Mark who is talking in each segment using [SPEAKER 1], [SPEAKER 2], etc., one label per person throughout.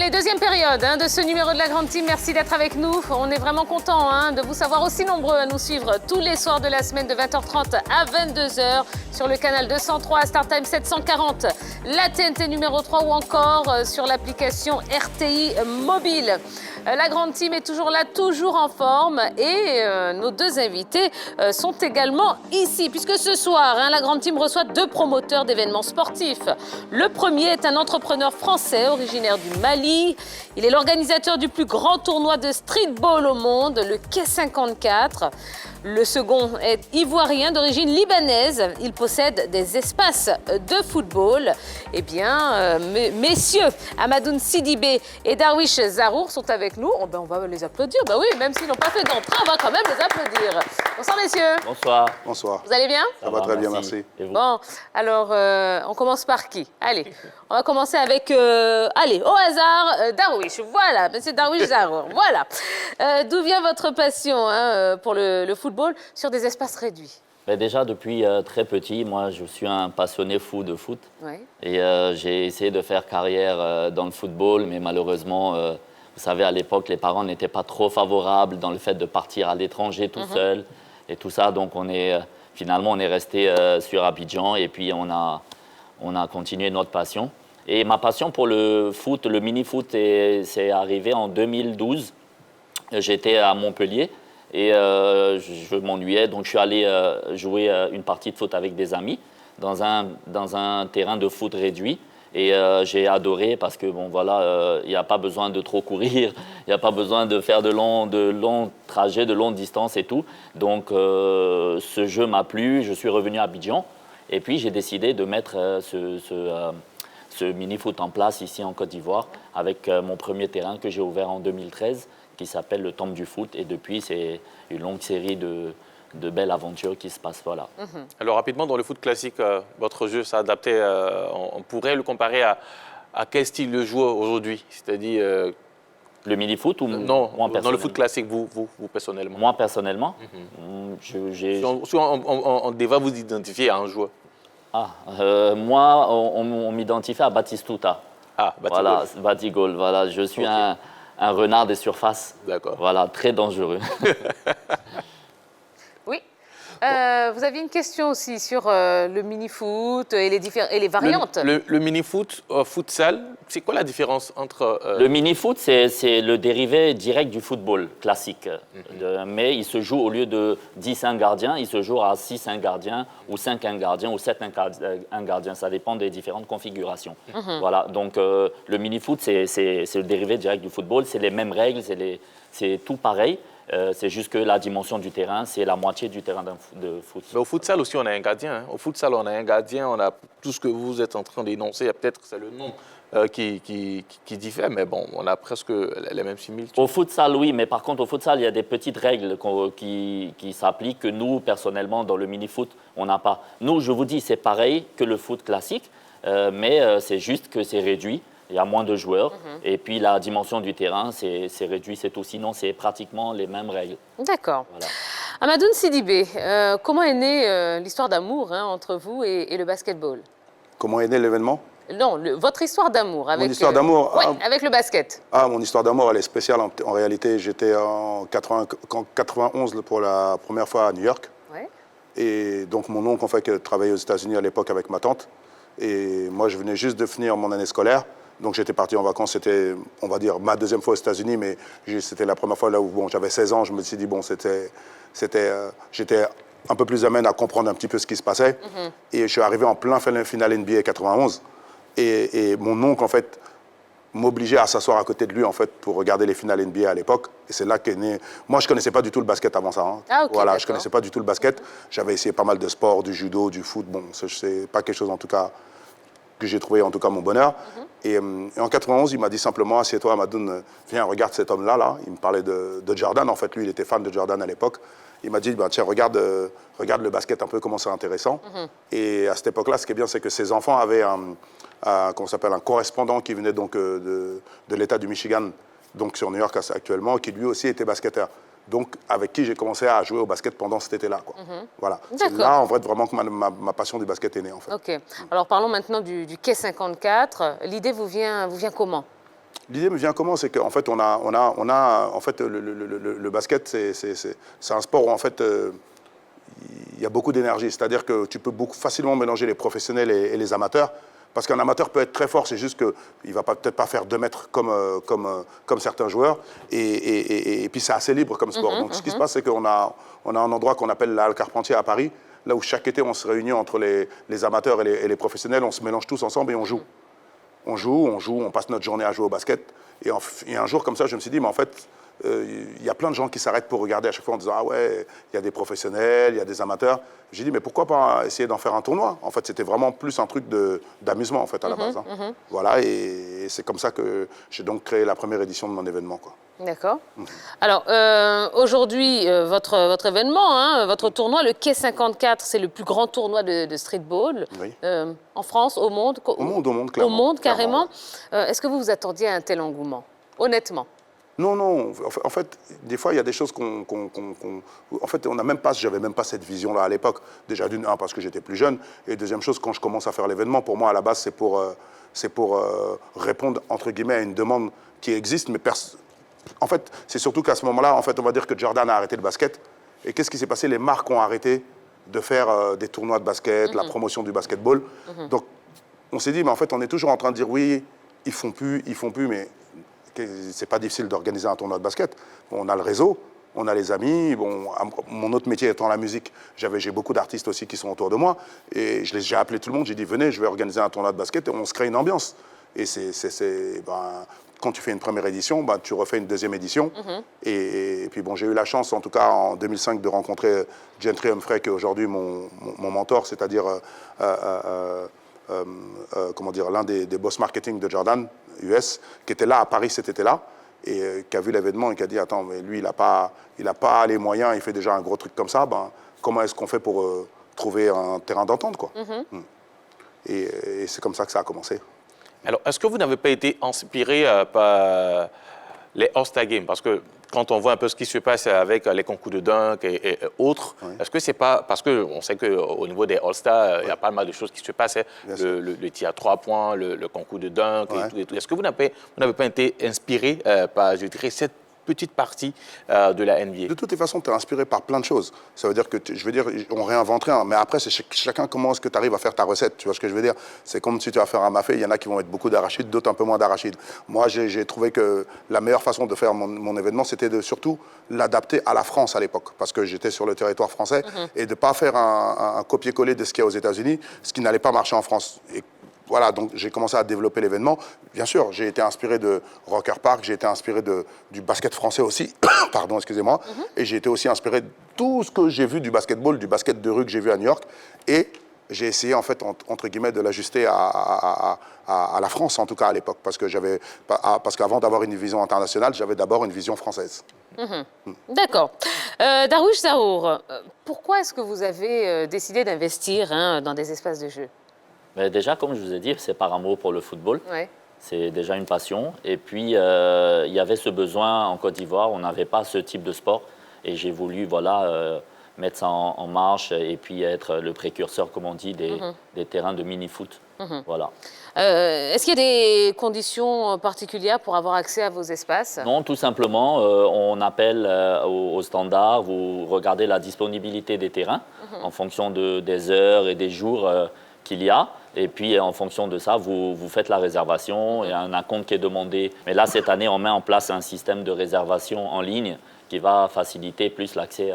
[SPEAKER 1] Allez, deuxième période de ce numéro de la Grande Team. Merci d'être avec nous. On est vraiment content de vous savoir aussi nombreux à nous suivre tous les soirs de la semaine de 20h30 à 22h sur le canal 203, StarTime 740, la TNT numéro 3 ou encore sur l'application RTI Mobile. La Grande Team est toujours là, toujours en forme et nos deux invités sont également ici puisque ce soir, la Grande Team reçoit deux promoteurs d'événements sportifs. Le premier est un entrepreneur français originaire du Mali. Il est l'organisateur du plus grand tournoi de streetball au monde, le Quai 54. Le second est ivoirien d'origine libanaise. Il possède des espaces de football. Eh bien, messieurs, Amadoun Sidibé et Darwish Zarour sont avec nous. Oh, ben, on va les applaudir. Ben oui, même s'ils n'ont pas fait d'entrée, on va quand même les applaudir. Bonsoir, messieurs.
[SPEAKER 2] Bonsoir.
[SPEAKER 3] Bonsoir.
[SPEAKER 1] Vous allez bien?
[SPEAKER 3] Ça va très bien, merci.
[SPEAKER 1] Bon, alors, on commence par qui? Allez, on va commencer avec, allez, au hasard, Darwish. Voilà, monsieur Darwish Zarour. Voilà. D'où vient votre passion pour le football sur des espaces réduits?
[SPEAKER 2] Ben déjà, depuis très petit, moi, je suis un passionné fou de foot.
[SPEAKER 1] Oui.
[SPEAKER 2] Et j'ai essayé de faire carrière dans le football, mais malheureusement, vous savez, à l'époque, les parents n'étaient pas trop favorables dans le fait de partir à l'étranger tout seul et tout ça. Donc, finalement, on est resté sur Abidjan et puis on a continué notre passion. Et ma passion pour le foot, le mini-foot, c'est arrivé en 2012. J'étais à Montpellier. Et je m'ennuyais, donc je suis allé jouer une partie de foot avec des amis dans un terrain de foot réduit. Et j'ai adoré parce que, bon, voilà, il n'y a pas besoin de trop courir, il n'y a pas besoin de faire de longs trajets, de longues distances et tout. Donc, ce jeu m'a plu, je suis revenu à Abidjan. Et puis, j'ai décidé de mettre ce mini-foot en place ici en Côte d'Ivoire avec mon premier terrain que j'ai ouvert en 2013. Qui s'appelle le Temple du foot. Et depuis, c'est une longue série de belles aventures qui se passent. Voilà.
[SPEAKER 4] Alors, rapidement, dans le foot classique, votre jeu s'est adapté. On pourrait le comparer à quel style de jeu aujourd'hui? C'est-à-dire...
[SPEAKER 2] le mini-foot ou
[SPEAKER 4] non,
[SPEAKER 2] moi,
[SPEAKER 4] dans le foot classique, vous personnellement?
[SPEAKER 2] Moi, personnellement,
[SPEAKER 4] on devrait vous identifier à un joueur.
[SPEAKER 2] Moi, on m'identifie à Batistuta.
[SPEAKER 4] Ah, Batigol.
[SPEAKER 2] Voilà, Batigol. Voilà, je suis un renard des surfaces.
[SPEAKER 4] D'accord.
[SPEAKER 2] Voilà, très dangereux.
[SPEAKER 1] Oui. Vous aviez une question aussi sur le mini-foot et les variantes.
[SPEAKER 4] Le mini-foot, futsal, c'est quoi la différence entre...
[SPEAKER 2] Le mini-foot, c'est le dérivé direct du football classique. Mais il se joue au lieu de 10-1 gardiens, il se joue à 6-1 gardiens ou 5-1 gardiens ou 7-1 gardiens. Ça dépend des différentes configurations. Voilà, donc le mini-foot, c'est le dérivé direct du football. C'est les mêmes règles, c'est tout pareil. C'est juste que la dimension du terrain, c'est la moitié du terrain de foot.
[SPEAKER 4] Mais au futsal aussi, on a un gardien. Au futsal, on a un gardien, on a tout ce que vous êtes en train d'énoncer. Peut-être que c'est le nom qui diffère, mais bon, on a presque les mêmes similitudes.
[SPEAKER 2] Au futsal, oui, mais par contre, au futsal, il y a des petites règles qui s'appliquent que nous, personnellement, dans le mini-foot, on n'a pas. Nous, je vous dis, c'est pareil que le foot classique, mais c'est juste que c'est réduit. Il y a moins de joueurs. Et puis, la dimension du terrain, c'est réduit, c'est tout. Sinon, c'est pratiquement les mêmes règles.
[SPEAKER 1] D'accord.
[SPEAKER 2] Voilà.
[SPEAKER 1] Amadoun Sidibé, comment est née l'histoire d'amour entre vous et le basketball?
[SPEAKER 3] Comment est né l'événement?
[SPEAKER 1] Non, votre histoire d'amour.
[SPEAKER 3] Mon histoire d'amour
[SPEAKER 1] Oui, avec le basket.
[SPEAKER 3] Mon histoire d'amour, elle est spéciale. En réalité, j'étais en 91 pour la première fois à New York.
[SPEAKER 1] Ouais.
[SPEAKER 3] Et donc, mon oncle, en fait, travaillait aux États-Unis à l'époque avec ma tante. Et moi, je venais juste de finir mon année scolaire. Donc j'étais parti en vacances, c'était, on va dire, ma deuxième fois aux États-Unis, mais c'était la première fois là où j'avais 16 ans, je me suis dit, bon, j'étais un peu plus amène à comprendre un petit peu ce qui se passait. Et je suis arrivé en plein finale NBA 91. Et mon oncle, en fait, m'obligeait à s'asseoir à côté de lui, en fait, pour regarder les finales NBA à l'époque. Et c'est là qu'est né... Moi, je ne connaissais pas du tout le basket avant ça.
[SPEAKER 1] Ah, okay,
[SPEAKER 3] voilà, je ne connaissais pas du tout le basket. J'avais essayé pas mal de sports, du judo, du foot. Bon, c'est pas quelque chose, en tout cas, que j'ai trouvé, en tout cas, mon bonheur. Et en 91, il m'a dit simplement, assieds-toi, Amadoun, viens, regarde cet homme-là. Là. Il me parlait de Jordan. En fait, lui, il était fan de Jordan à l'époque. Il m'a dit, tiens, regarde le basket un peu, comment c'est intéressant. Et à cette époque-là, ce qui est bien, c'est que ses enfants avaient un correspondant qui venait donc de l'État du Michigan, donc sur New York actuellement, qui lui aussi était basketteur. Donc, avec qui j'ai commencé à jouer au basket pendant cet été-là. Voilà. C'est là, en vrai, vraiment que ma passion du basket est née, en fait.
[SPEAKER 1] OK. Alors, parlons maintenant du Quai 54. L'idée vous vient comment?
[SPEAKER 3] L'idée me vient comment? C'est qu'en fait, en fait, le basket, c'est un sport où en fait, il y a beaucoup d'énergie. C'est-à-dire que tu peux facilement mélanger les professionnels et les amateurs. Parce qu'un amateur peut être très fort, c'est juste qu'il ne va peut-être pas faire 2 mètres comme certains joueurs. Et puis c'est assez libre comme sport. Donc ce qui se passe, c'est qu'on a un endroit qu'on appelle la Halle Carpentier à Paris, là où chaque été on se réunit entre les amateurs et les professionnels, on se mélange tous ensemble et on joue. On joue, on passe notre journée à jouer au basket. Et un jour comme ça, je me suis dit, mais en fait, il y a plein de gens qui s'arrêtent pour regarder à chaque fois en disant « Ah ouais, il y a des professionnels, il y a des amateurs ». J'ai dit « Mais pourquoi pas essayer d'en faire un tournoi ?» En fait, c'était vraiment plus un truc d'amusement en fait, à la base. Hein. Voilà, et c'est comme ça que j'ai donc créé la première édition de mon événement, quoi.
[SPEAKER 1] D'accord. Alors, aujourd'hui, votre événement, hein, votre tournoi, le Quai 54, c'est le plus grand tournoi de streetball en France, au monde.
[SPEAKER 3] Au monde, clairement.
[SPEAKER 1] Au monde, carrément.
[SPEAKER 3] Ouais.
[SPEAKER 1] Est-ce que vous vous attendiez à un tel engouement, honnêtement?
[SPEAKER 3] Non. En fait, des fois, il y a des choses En fait, j'avais même pas cette vision-là à l'époque. Déjà, d'une, parce que j'étais plus jeune. Et deuxième chose, quand je commence à faire l'événement, pour moi, à la base, c'est pour répondre, entre guillemets, à une demande qui existe. Mais en fait, c'est surtout qu'à ce moment-là, en fait, on va dire que Jordan a arrêté le basket. Et qu'est-ce qui s'est passé? Les marques ont arrêté de faire des tournois de basket, la promotion du basketball. Donc, on s'est dit, mais en fait, on est toujours en train de dire, oui, ils font plus, mais... C'est pas difficile d'organiser un tournoi de basket. On a le réseau, on a les amis. Bon, mon autre métier étant la musique, j'ai beaucoup d'artistes aussi qui sont autour de moi. Et j'ai appelé tout le monde, j'ai dit venez, je vais organiser un tournoi de basket et on se crée une ambiance. Et quand tu fais une première édition, tu refais une deuxième édition. Et puis bon, j'ai eu la chance, en tout cas en 2005, de rencontrer Gentry Humphrey, qui est aujourd'hui mon mentor, c'est-à-dire l'un des boss marketing de Jordan US, qui était là à Paris cet été-là et qui a vu l'événement et qui a dit attends, mais lui il a pas les moyens, il fait déjà un gros truc comme ça, comment est-ce qu'on fait pour trouver un terrain d'entente, quoi. Et c'est comme ça que ça a commencé.
[SPEAKER 4] Alors, est-ce que vous n'avez pas été inspiré par les All-Star Games? Parce que quand on voit un peu ce qui se passe avec les concours de dunk et autres, est-ce que c'est pas... Parce qu'on sait qu'au niveau des All-Stars, il y a pas mal de choses qui se passent. Le tir à 3 points, le concours de dunk et tout. Est-ce que vous n'avez pas été inspiré par, je dirais, cette petite partie de la NBA?
[SPEAKER 3] De toutes les façons, tu es inspiré par plein de choses. Ça veut dire que, on réinvente rien. Mais après, c'est chacun comment est-ce que tu arrives à faire ta recette. Tu vois ce que je veux dire? C'est comme si tu vas faire un mafé. Il y en a qui vont mettre beaucoup d'arachides, d'autres un peu moins d'arachides. Moi, j'ai trouvé que la meilleure façon de faire mon événement, c'était de surtout l'adapter à la France à l'époque. Parce que j'étais sur le territoire français et de ne pas faire un copier-coller de ce qu'il y a aux États-Unis, ce qui n'allait pas marcher en France. Et voilà, donc j'ai commencé à développer l'événement. Bien sûr, j'ai été inspiré de Rocker Park, j'ai été inspiré du basket français aussi, pardon, excusez-moi, et j'ai été aussi inspiré de tout ce que j'ai vu du basketball, du basket de rue que j'ai vu à New York, et j'ai essayé, en fait, entre guillemets, de l'ajuster à la France, en tout cas à l'époque, parce qu'avant d'avoir une vision internationale, j'avais d'abord une vision française.
[SPEAKER 1] D'accord. Darwish Zahour, pourquoi est-ce que vous avez décidé d'investir dans des espaces de jeu?
[SPEAKER 2] Mais déjà, comme je vous ai dit, c'est par amour pour le football.
[SPEAKER 1] Ouais.
[SPEAKER 2] C'est déjà une passion. Et puis, il y avait ce besoin en Côte d'Ivoire. On n'avait pas ce type de sport. Et j'ai voulu mettre ça en marche et puis être le précurseur, comme on dit, des terrains de mini-foot. Voilà.
[SPEAKER 1] Est-ce qu'il y a des conditions particulières pour avoir accès à vos espaces?
[SPEAKER 2] Non, tout simplement, on appelle au standard, vous regardez la disponibilité des terrains en fonction des heures et des jours qu'il y a. Et puis, en fonction de ça, vous faites la réservation. Il y a un acompte qui est demandé. Mais là, cette année, on met en place un système de réservation en ligne qui va faciliter plus l'accès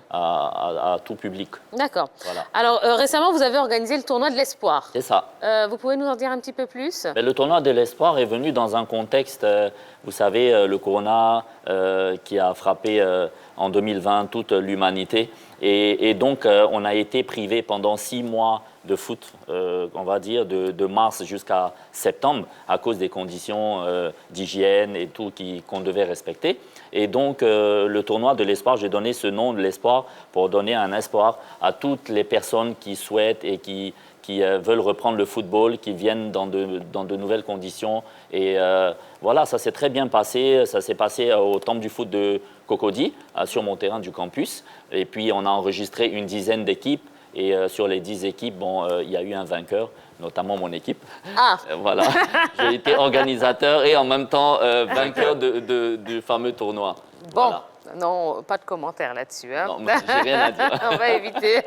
[SPEAKER 2] à tout public. D'accord. Voilà.
[SPEAKER 1] Alors, récemment, vous avez organisé le tournoi de l'Espoir.
[SPEAKER 2] C'est ça.
[SPEAKER 1] Vous pouvez nous en dire un petit peu plus?
[SPEAKER 2] Mais le tournoi de l'Espoir est venu dans un contexte, vous savez, le corona qui a frappé en 2020 toute l'humanité. Et donc, on a été privé pendant 6 mois de foot, on va dire, de mars jusqu'à septembre, à cause des conditions d'hygiène et tout qu'on devait respecter. Et donc, le tournoi de l'Espoir, j'ai donné ce nom de l'Espoir pour donner un espoir à toutes les personnes qui souhaitent et qui veulent reprendre le football, qui viennent dans de nouvelles conditions. Et voilà, ça s'est très bien passé. Ça s'est passé au Temple du foot de Cocody, sur mon terrain du campus. Et puis, on a enregistré une dizaine d'équipes. Et sur les 10 équipes, il y a eu un vainqueur. notamment mon équipe.
[SPEAKER 1] Ah,
[SPEAKER 2] Voilà, j'ai été organisateur et en même temps vainqueur du fameux tournoi.
[SPEAKER 1] bon.
[SPEAKER 2] Voilà.
[SPEAKER 1] Non, pas de commentaire là-dessus. Hein.
[SPEAKER 2] Non, j'ai rien à dire.
[SPEAKER 1] On va éviter.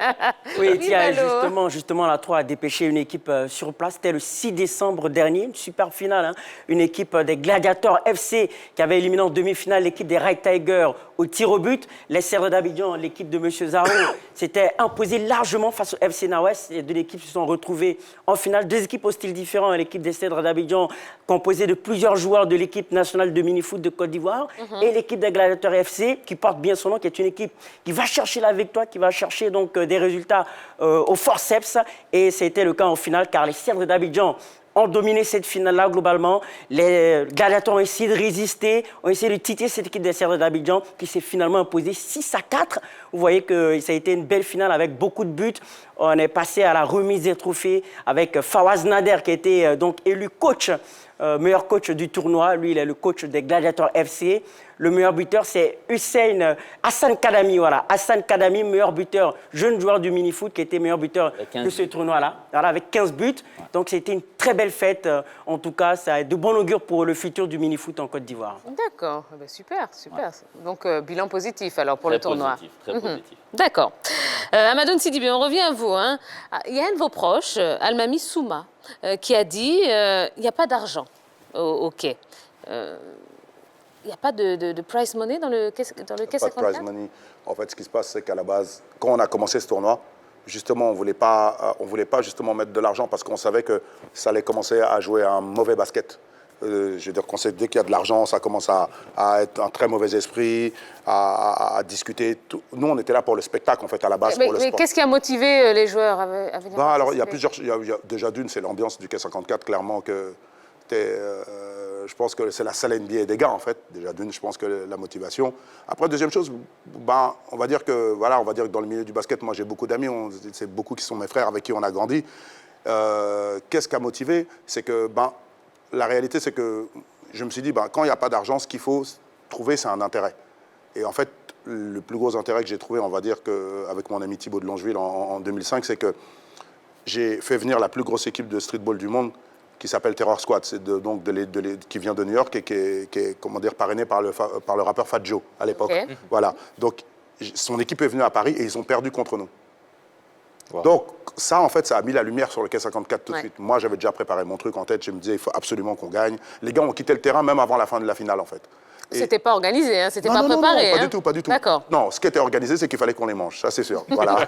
[SPEAKER 5] Oui, tiens,
[SPEAKER 1] Malo.
[SPEAKER 5] justement, la 3 a dépêché une équipe sur place. C'était le 6 décembre dernier, une super finale. Hein. Une équipe des Gladiators FC qui avait éliminé en demi-finale l'équipe des Red Tigers au tir au but. Les Cèdres d'Abidjan, l'équipe de M. Zaro, s'était imposée largement face au FC Nawes. Les deux équipes se sont retrouvées en finale. Deux équipes au style différent. L'équipe des Cèdres d'Abidjan, composée de plusieurs joueurs de l'équipe nationale de mini-foot de Côte d'Ivoire, et l'équipe des Gladiators FC, qui porte bien son nom, qui est une équipe qui va chercher la victoire, qui va chercher donc des résultats au forceps. Et c'était le cas en finale, car les Cèdres d'Abidjan ont dominé cette finale-là globalement. Les Gladiators ont essayé de résister, ont essayé de titiller cette équipe des Cèdres d'Abidjan, qui s'est finalement imposée 6-4. Vous voyez que ça a été une belle finale avec beaucoup de buts. On est passé à la remise des trophées avec Fawaz Nader, qui a été donc élu coach, meilleur coach du tournoi. Lui, il est le coach des Gladiators FC. Le meilleur buteur, c'est Hassan Kadami. Voilà. Hassan Kadami, meilleur buteur, jeune joueur du mini-foot qui était meilleur buteur de ce tournoi-là. Voilà, avec 15 buts. Donc, c'était une très belle fête. En tout cas, ça a de bon augure pour le futur du mini-foot en Côte d'Ivoire.
[SPEAKER 1] D'accord, eh ben, super, super. Ouais. Donc, bilan positif alors pour le tournoi.
[SPEAKER 2] Très positif.
[SPEAKER 1] D'accord. Amadoun Sidibé, on revient à vous. Hein. Il y a un de vos proches, Almami Souma, qui a dit il n'y a pas d'argent au quai. Il n'y a pas de prize money dans le quai 54 ?
[SPEAKER 3] Pas de prize money. En fait, ce qui se passe, c'est qu'à la base, quand on a commencé ce tournoi, justement, on voulait pas justement mettre de l'argent parce qu'on savait que ça allait commencer à jouer un mauvais basket. Je veux dire qu'on sait dès qu'il y a de l'argent, ça commence à être un très mauvais esprit, à discuter. Tout. Nous, on était là pour le spectacle, en fait, à la base, pour le sport.
[SPEAKER 1] Qu'est-ce qui a motivé les joueurs à venir
[SPEAKER 3] Alors, il y a plusieurs. Déjà, d'une, c'est l'ambiance du quai 54, clairement, que je pense que c'est la salle NBA des gars, en fait. Déjà, d'une, je pense que la motivation. Après, deuxième chose, on va dire que dans le milieu du basket, moi, j'ai beaucoup d'amis, c'est beaucoup qui sont mes frères avec qui on a grandi. Qu'est-ce qui a motivé? C'est que, la réalité, c'est que je me suis dit, quand il n'y a pas d'argent, ce qu'il faut trouver, c'est un intérêt. Et en fait, le plus gros intérêt que j'ai trouvé, on va dire, avec mon ami Thibaut de Longeville en 2005, c'est que j'ai fait venir la plus grosse équipe de streetball du monde, qui s'appelle Terror Squad, qui vient de New York et qui est parrainé par le rappeur Fat Joe à l'époque. Okay. Voilà. Donc, son équipe est venue à Paris et ils ont perdu contre nous. Wow. Donc, ça, en fait, ça a mis la lumière sur le quai 54 tout de suite. Moi, j'avais déjà préparé mon truc en tête. Je me disais, il faut absolument qu'on gagne. Les gars ont quitté le terrain même avant la fin de la finale, en fait.
[SPEAKER 1] C'était pas organisé, hein, c'était pas préparé.
[SPEAKER 3] Non, pas du tout, pas du tout.
[SPEAKER 1] D'accord.
[SPEAKER 3] Non, ce qui était organisé, c'est qu'il fallait qu'on les mange, ça c'est sûr. Voilà.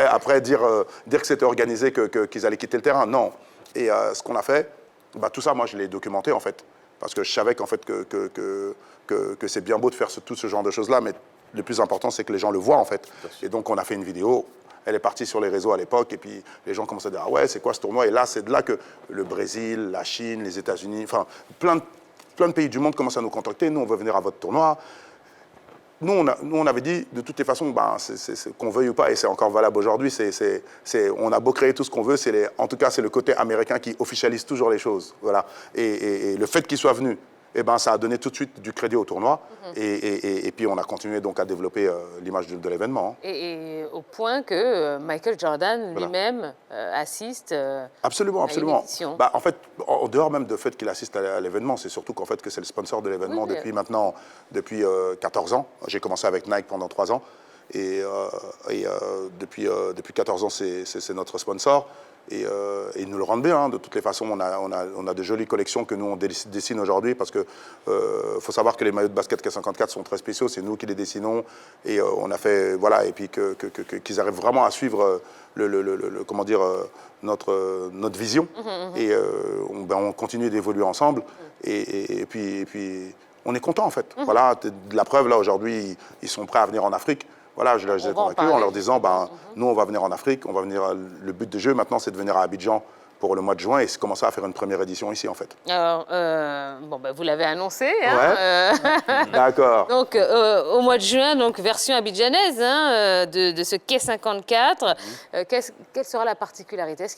[SPEAKER 3] Après dire que c'était organisé, qu'ils allaient quitter le terrain, non. Et ce qu'on a fait, tout ça, moi, je l'ai documenté, en fait. Parce que je savais qu'en fait, que c'est bien beau de faire tout ce genre de choses-là, mais le plus important, c'est que les gens le voient, en fait. Et donc, on a fait une vidéo. Elle est partie sur les réseaux à l'époque, et puis les gens commençaient à dire « Ah ouais, c'est quoi ce tournoi ?» Et là, c'est de là que le Brésil, la Chine, les États-Unis, enfin, plein de pays du monde commencent à nous contacter. Nous, on veut venir à votre tournoi. Nous, on avait dit, de toutes les façons, qu'on veuille ou pas, et c'est encore valable aujourd'hui, on a beau créer tout ce qu'on veut, en tout cas, c'est le côté américain qui officialise toujours les choses. Voilà. Et le fait qu'ils soient venus, ça a donné tout de suite du crédit au tournoi. Et puis, on a continué donc à développer l'image de l'événement. Hein.
[SPEAKER 1] Et au point que Michael Jordan lui-même assiste
[SPEAKER 3] absolument.
[SPEAKER 1] À l'émission.
[SPEAKER 3] En fait, en dehors même du fait qu'il assiste à l'événement, c'est surtout qu'en fait, que c'est le sponsor de l'événement depuis 14 ans. J'ai commencé avec Nike pendant 3 ans. Et depuis 14 ans, c'est notre sponsor. Et ils nous le rendent bien, hein. De toutes les façons, on a de jolies collections que nous, on dessine aujourd'hui, parce que faut savoir que les maillots de basket K54 sont très spéciaux, c'est nous qui les dessinons, et on a fait, voilà, et puis qu'ils arrivent vraiment à suivre notre vision, et on continue d'évoluer ensemble, et puis on est content, en fait. Voilà, de la preuve, là, aujourd'hui, ils sont prêts à venir en Afrique. Voilà, je les ai convaincus en leur disant, nous, on va venir en Afrique, on va venir. Le but du jeu, maintenant, c'est de venir à Abidjan pour le mois de juin et commencer à faire une première édition ici, en fait.
[SPEAKER 1] Alors, vous l'avez annoncé. Hein,
[SPEAKER 3] ouais. D'accord.
[SPEAKER 1] Donc, au mois de juin, donc, version abidjanaise de ce quai 54. Quelle sera la particularité? Est-ce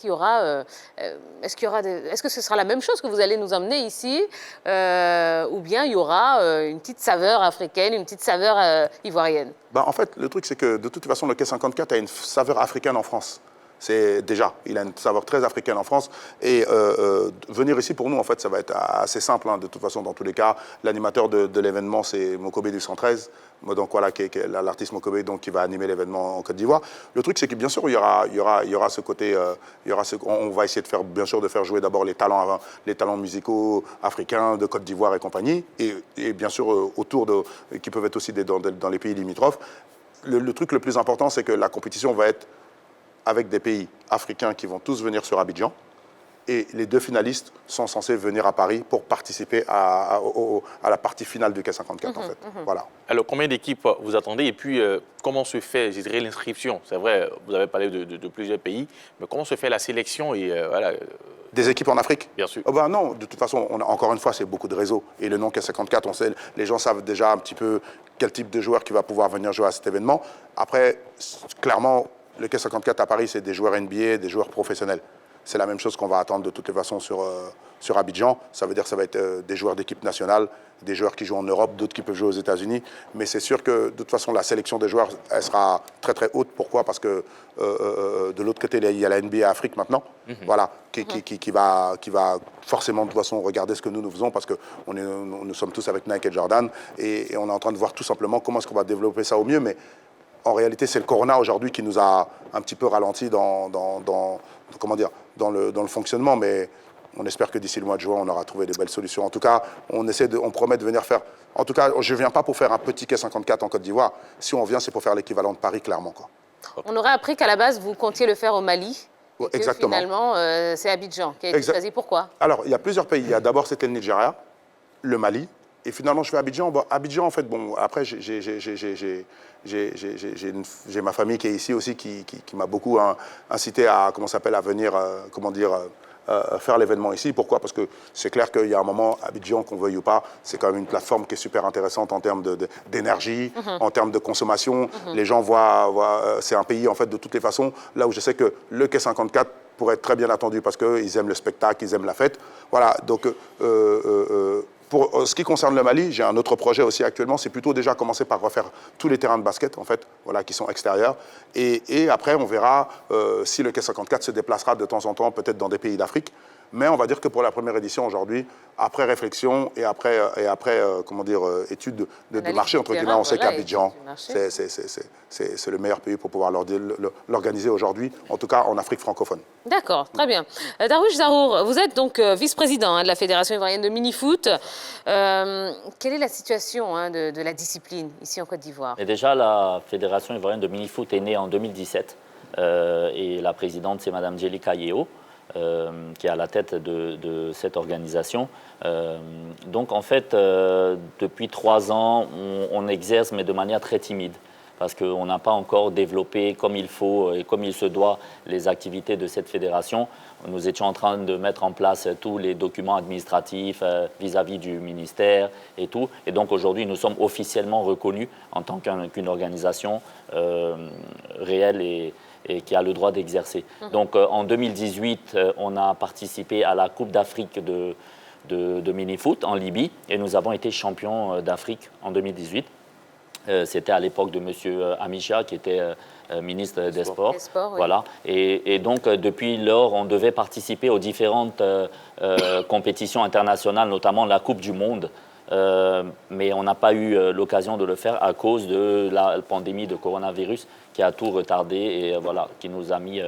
[SPEAKER 1] que ce sera la même chose que vous allez nous emmener ici, ou bien il y aura une petite saveur africaine, une petite saveur ivoirienne?
[SPEAKER 3] En fait, le truc, c'est que de toute façon, le quai 54 a une saveur africaine en France. Il a une saveur très africaine en France. Et venir ici, pour nous, en fait, ça va être assez simple. De toute façon, dans tous les cas, l'animateur de l'événement, c'est Mokobe du 113. Donc voilà, qui est l'artiste Mokobe, donc, qui va animer l'événement en Côte d'Ivoire. Le truc, c'est que bien sûr, il y aura ce côté, on va essayer de faire, bien sûr, de faire jouer d'abord les talents musicaux africains de Côte d'Ivoire et compagnie, et bien sûr autour qui peuvent être aussi dans les pays limitrophes. Le truc le plus important, c'est que la compétition va être avec des pays africains qui vont tous venir sur Abidjan. Et les 2 finalistes sont censés venir à Paris pour participer à la partie finale du K54, en fait. Voilà.
[SPEAKER 4] Alors, combien d'équipes vous attendez? Et puis, comment se fait, je dirais, l'inscription? C'est vrai, vous avez parlé de plusieurs pays, mais comment se fait la sélection et, voilà.
[SPEAKER 3] Des équipes en Afrique?
[SPEAKER 4] Bien sûr.
[SPEAKER 3] Oh ben non, de toute façon, encore une fois, c'est beaucoup de réseaux. Et le nom K54, on sait, les gens savent déjà un petit peu quel type de joueur qui va pouvoir venir jouer à cet événement. Après, clairement, le K54 à Paris, c'est des joueurs NBA, des joueurs professionnels. C'est la même chose qu'on va attendre de toutes les façons sur Abidjan. Ça veut dire que ça va être des joueurs d'équipe nationale, des joueurs qui jouent en Europe, d'autres qui peuvent jouer aux États-Unis. Mais c'est sûr que de toute façon, la sélection des joueurs, elle sera très très haute. Pourquoi? Parce que de l'autre côté, il y a la NBA Afrique maintenant, voilà, qui va forcément de toute façon regarder ce que nous faisons, parce que nous sommes tous avec Nike et Jordan, et on est en train de voir tout simplement comment est-ce qu'on va développer ça au mieux. Mais en réalité, c'est le Corona aujourd'hui qui nous a un petit peu ralenti dans le fonctionnement, mais on espère que d'ici le mois de juin, on aura trouvé des belles solutions. En tout cas, on promet de venir faire... En tout cas, je ne viens pas pour faire un petit K54 en Côte d'Ivoire. Si on vient, c'est pour faire l'équivalent de Paris, clairement, quoi.
[SPEAKER 1] On aurait appris qu'à la base, vous comptiez le faire au Mali.
[SPEAKER 3] Ouais,
[SPEAKER 1] et
[SPEAKER 3] exactement.
[SPEAKER 1] Finalement, c'est Abidjan qui a été choisi. Pourquoi?
[SPEAKER 3] Alors, il y a plusieurs pays. D'abord, c'était le Nigeria, le Mali. Et finalement, je fais Abidjan. Bon, Abidjan, en fait, bon, après, j'ai ma famille qui est ici aussi, qui m'a beaucoup incité à, à venir, faire l'événement ici. Pourquoi? Parce que c'est clair qu'il y a un moment, Abidjan, qu'on veuille ou pas, c'est quand même une plateforme qui est super intéressante en termes d'énergie, en termes de consommation. Les gens voient c'est un pays, en fait, de toutes les façons, là où je sais que le Quai 54 pourrait être très bien attendu parce qu'ils aiment le spectacle, ils aiment la fête. Voilà, donc... Pour ce qui concerne le Mali, j'ai un autre projet aussi actuellement, c'est plutôt déjà commencer par refaire tous les terrains de basket, en fait, voilà, qui sont extérieurs. Et après, on verra si le Quai 54 se déplacera de temps en temps, peut-être dans des pays d'Afrique. Mais on va dire que pour la première édition aujourd'hui, après réflexion et après étude de marché, entre guillemets, on sait qu'Abidjan, c'est le meilleur pays pour pouvoir l'organiser aujourd'hui, en tout cas en Afrique francophone.
[SPEAKER 1] D'accord, très bien. Darwish Zarour, vous êtes donc vice-président de la Fédération ivoirienne de mini-foot. Quelle est la situation de la discipline ici en Côte d'Ivoire?
[SPEAKER 2] Et déjà, la Fédération ivoirienne de mini-foot est née en 2017 et la présidente, c'est Mme Djelika Yeo. Qui est à la tête de cette organisation. Donc en fait, depuis 3 ans, on exerce, mais de manière très timide, parce qu'on n'a pas encore développé comme il faut et comme il se doit les activités de cette fédération. Nous étions en train de mettre en place tous les documents administratifs vis-à-vis du ministère et tout. Et donc aujourd'hui, nous sommes officiellement reconnus en tant qu'une organisation réelle et qui a le droit d'exercer. Donc en 2018, on a participé à la Coupe d'Afrique de mini-foot en Libye et nous avons été champions d'Afrique en 2018. C'était à l'époque de M. Amicha qui était ministre des Sports. Oui. Voilà. Et donc depuis lors, on devait participer aux différentes compétitions internationales, notamment la Coupe du Monde. Mais on n'a pas eu l'occasion de le faire à cause de la pandémie de coronavirus qui a tout retardé et voilà, qui nous a mis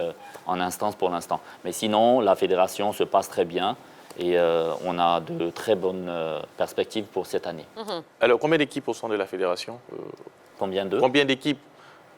[SPEAKER 2] en instance pour l'instant. Mais sinon, la fédération se passe très bien et on a de très bonnes perspectives pour cette année.
[SPEAKER 4] Alors, combien d'équipes au sein de la fédération?
[SPEAKER 2] Combien de?
[SPEAKER 4] Combien d'équipes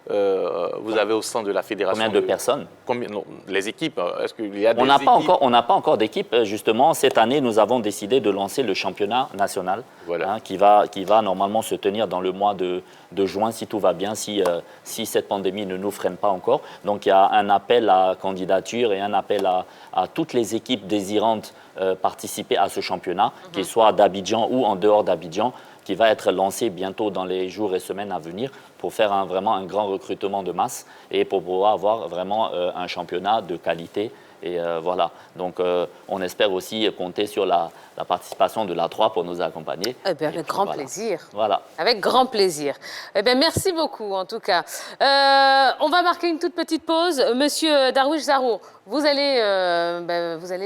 [SPEAKER 4] vous avez au sein de la fédération?
[SPEAKER 2] Combien de personnes?
[SPEAKER 4] Non, les équipes, est-ce qu'il y a des
[SPEAKER 2] équipes? On n'a pas encore d'équipe. Justement, cette année, nous avons décidé de lancer le championnat national, voilà. Qui va normalement se tenir dans le mois de juin, si tout va bien, si cette pandémie ne nous freine pas encore. Donc, il y a un appel à candidature et un appel à toutes les équipes désirantes participer à ce championnat, qu'il soit d'Abidjan ou en dehors d'Abidjan, qui va être lancé bientôt dans les jours et semaines à venir pour faire vraiment un grand recrutement de masse et pour pouvoir avoir vraiment un championnat de qualité Et voilà, donc on espère aussi compter sur la participation de l'A3 pour nous accompagner.
[SPEAKER 1] Eh bien, avec grand
[SPEAKER 2] voilà.
[SPEAKER 1] plaisir.
[SPEAKER 2] Voilà.
[SPEAKER 1] Avec grand plaisir. Eh bien, merci beaucoup, en tout cas. On va marquer une toute petite pause. Monsieur Darwish Zarour, vous allez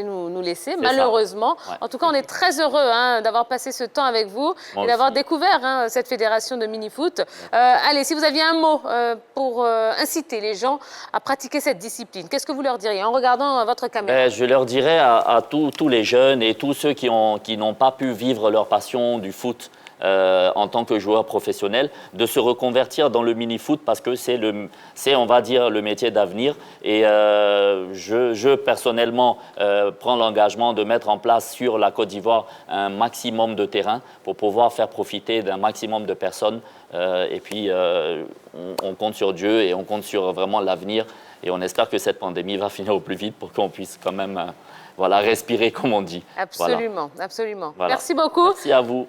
[SPEAKER 1] nous laisser, malheureusement.
[SPEAKER 2] Ouais.
[SPEAKER 1] En tout cas, on est très heureux d'avoir passé ce temps avec vous
[SPEAKER 2] Moi
[SPEAKER 1] et d'avoir
[SPEAKER 2] aussi.
[SPEAKER 1] découvert cette fédération de mini-foot. Allez, si vous aviez un mot pour inciter les gens à pratiquer cette discipline, qu'est-ce que vous leur diriez en regardant votre caméra?
[SPEAKER 2] Je leur dirais à tous les jeunes et tous ceux qui n'ont pas pu vivre leur passion du foot en tant que joueur professionnel, de se reconvertir dans le mini-foot parce que c'est, on va dire, le métier d'avenir. Et je personnellement, prends l'engagement de mettre en place sur la Côte d'Ivoire un maximum de terrains pour pouvoir faire profiter d'un maximum de personnes. Et puis, on compte sur Dieu et on compte sur vraiment l'avenir. Et on espère que cette pandémie va finir au plus vite pour qu'on puisse quand même respirer, comme on dit.
[SPEAKER 1] Absolument, absolument.
[SPEAKER 2] Voilà.
[SPEAKER 1] Merci beaucoup.
[SPEAKER 2] Merci à vous.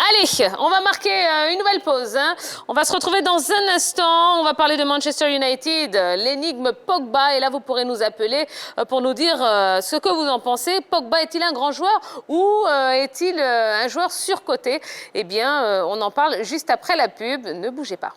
[SPEAKER 1] Allez, on va marquer une nouvelle pause. On va se retrouver dans un instant. On va parler de Manchester United, l'énigme Pogba. Et là, vous pourrez nous appeler pour nous dire ce que vous en pensez. Pogba est-il un grand joueur ou est-il un joueur surcoté? Eh bien, on en parle juste après la pub. Ne bougez pas.